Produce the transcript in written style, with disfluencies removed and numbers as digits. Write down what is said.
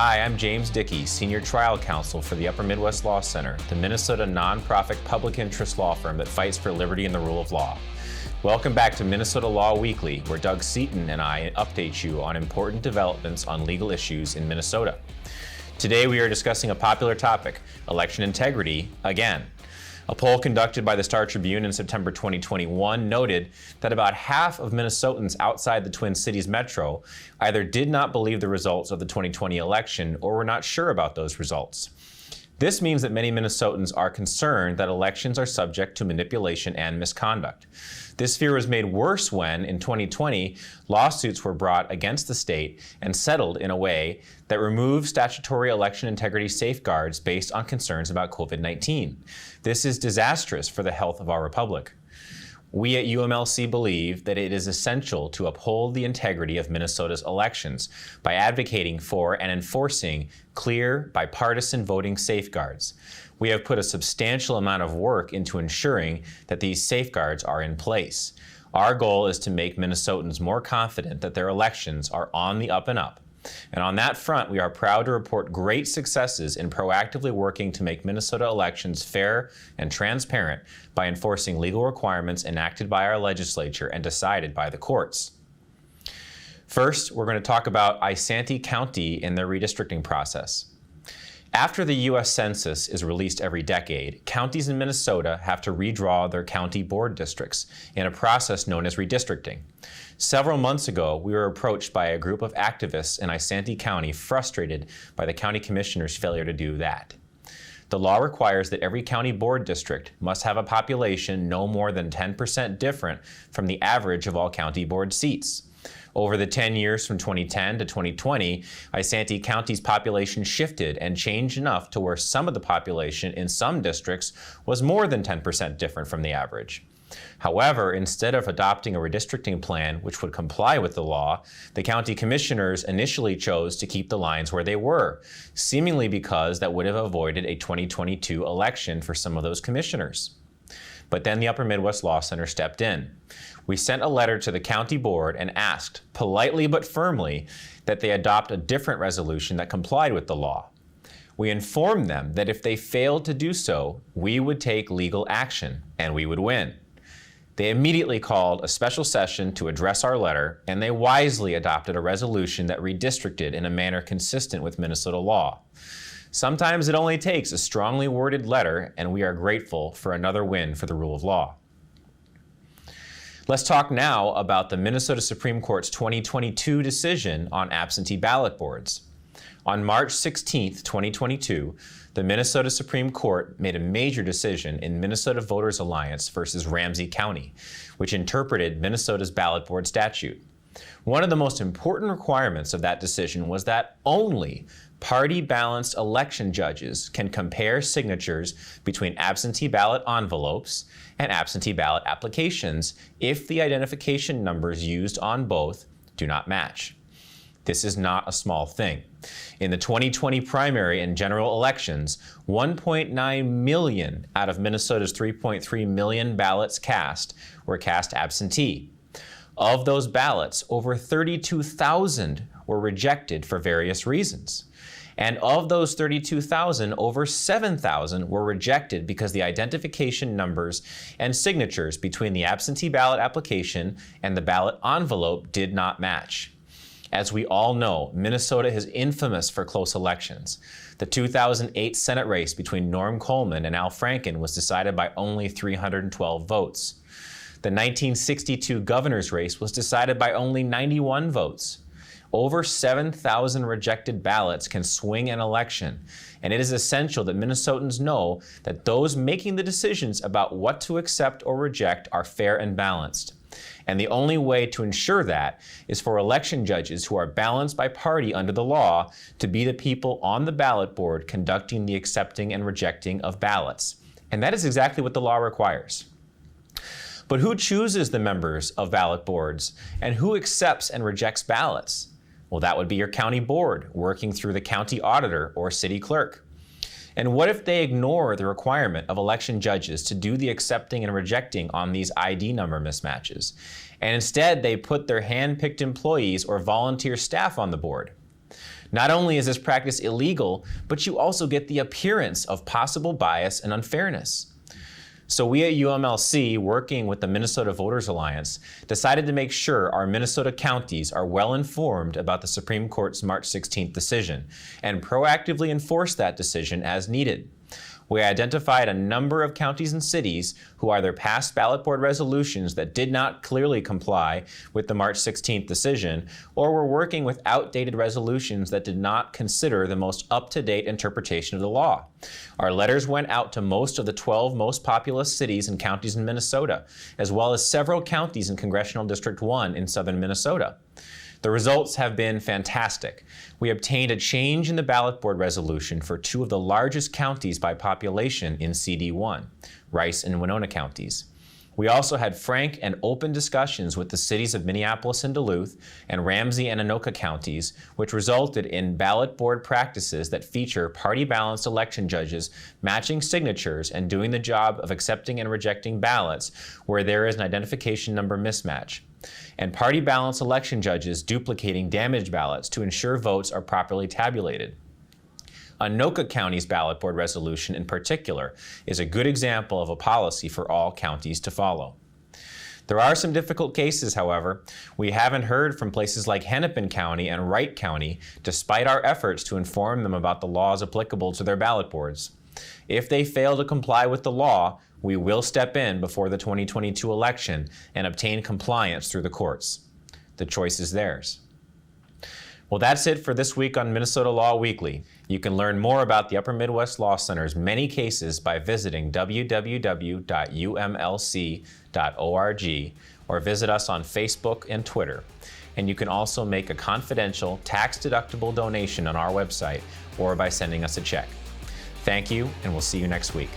Hi, I'm James Dickey, Senior Trial Counsel for the Upper Midwest Law Center, the Minnesota nonprofit public interest law firm that fights for liberty and the rule of law. Welcome back to Minnesota Law Weekly, where Doug Seaton and I update you on important developments on legal issues in Minnesota. Today we are discussing a popular topic, election integrity, again. A poll conducted by the Star Tribune in September 2021 noted that about half of Minnesotans outside the Twin Cities metro either did not believe the results of the 2020 election or were not sure about those results. This means that many Minnesotans are concerned that elections are subject to manipulation and misconduct. This fear was made worse when, in 2020, lawsuits were brought against the state and settled in a way that removed statutory election integrity safeguards based on concerns about COVID-19. This is disastrous for the health of our republic. We at UMLC believe that it is essential to uphold the integrity of Minnesota's elections by advocating for and enforcing clear, bipartisan voting safeguards. We have put a substantial amount of work into ensuring that these safeguards are in place. Our goal is to make Minnesotans more confident that their elections are on the up and up. And on that front, we are proud to report great successes in proactively working to make Minnesota elections fair and transparent by enforcing legal requirements enacted by our legislature and decided by the courts. First, we're going to talk about Isanti County and their redistricting process. After the U.S. Census is released every decade, counties in Minnesota have to redraw their county board districts in a process known as redistricting. Several months ago, we were approached by a group of activists in Isanti County frustrated by the county commissioner's failure to do that. The law requires that every county board district must have a population no more than 10% different from the average of all county board seats. Over the 10 years from 2010 to 2020, Isanti County's population shifted and changed enough to where some of the population in some districts was more than 10% different from the average. However, instead of adopting a redistricting plan which would comply with the law, the county commissioners initially chose to keep the lines where they were, seemingly because that would have avoided a 2022 election for some of those commissioners. But then the Upper Midwest Law Center stepped in. We sent a letter to the county board and asked, politely but firmly, that they adopt a different resolution that complied with the law. We informed them that if they failed to do so, we would take legal action and we would win. They immediately called a special session to address our letter, and they wisely adopted a resolution that redistricted in a manner consistent with Minnesota law. Sometimes it only takes a strongly worded letter, and we are grateful for another win for the rule of law. Let's talk now about the Minnesota Supreme Court's 2022 decision on absentee ballot boards. On March 16, 2022, the Minnesota Supreme Court made a major decision in Minnesota Voters Alliance versus Ramsey County, which interpreted Minnesota's ballot board statute. One of the most important requirements of that decision was that only party-balanced election judges can compare signatures between absentee ballot envelopes and absentee ballot applications if the identification numbers used on both do not match. This is not a small thing. In the 2020 primary and general elections, 1.9 million out of Minnesota's 3.3 million ballots cast were cast absentee. Of those ballots, over 32,000 were rejected for various reasons. And of those 32,000, over 7,000 were rejected because the identification numbers and signatures between the absentee ballot application and the ballot envelope did not match. As we all know, Minnesota is infamous for close elections. The 2008 Senate race between Norm Coleman and Al Franken was decided by only 312 votes. The 1962 governor's race was decided by only 91 votes. Over 7,000 rejected ballots can swing an election, and it is essential that Minnesotans know that those making the decisions about what to accept or reject are fair and balanced. And the only way to ensure that is for election judges who are balanced by party under the law to be the people on the ballot board conducting the accepting and rejecting of ballots. And that is exactly what the law requires. But who chooses the members of ballot boards, and who accepts and rejects ballots? Well, that would be your county board working through the county auditor or city clerk. And what if they ignore the requirement of election judges to do the accepting and rejecting on these ID number mismatches, and instead they put their hand-picked employees or volunteer staff on the board? Not only is this practice illegal, but you also get the appearance of possible bias and unfairness. So we at UMLC, working with the Minnesota Voters Alliance, decided to make sure our Minnesota counties are well informed about the Supreme Court's March 16th decision and proactively enforce that decision as needed. We identified a number of counties and cities who either passed ballot board resolutions that did not clearly comply with the March 16th decision, or were working with outdated resolutions that did not consider the most up-to-date interpretation of the law. Our letters went out to most of the 12 most populous cities and counties in Minnesota, as well as several counties in Congressional District 1 in southern Minnesota. The results have been fantastic. We obtained a change in the ballot board resolution for two of the largest counties by population in CD1, Rice and Winona counties. We also had frank and open discussions with the cities of Minneapolis and Duluth and Ramsey and Anoka counties, which resulted in ballot board practices that feature party-balanced election judges matching signatures and doing the job of accepting and rejecting ballots where there is an identification number mismatch, and party-balanced election judges duplicating damaged ballots to ensure votes are properly tabulated. Anoka County's ballot board resolution in particular is a good example of a policy for all counties to follow. There are some difficult cases, however. We haven't heard from places like Hennepin County and Wright County, despite our efforts to inform them about the laws applicable to their ballot boards. If they fail to comply with the law, we will step in before the 2022 election and obtain compliance through the courts. The choice is theirs. Well, that's it for this week on Minnesota Law Weekly. You can learn more about the Upper Midwest Law Center's many cases by visiting www.umlc.org or visit us on Facebook and Twitter. And you can also make a confidential, tax-deductible donation on our website or by sending us a check. Thank you, and we'll see you next week.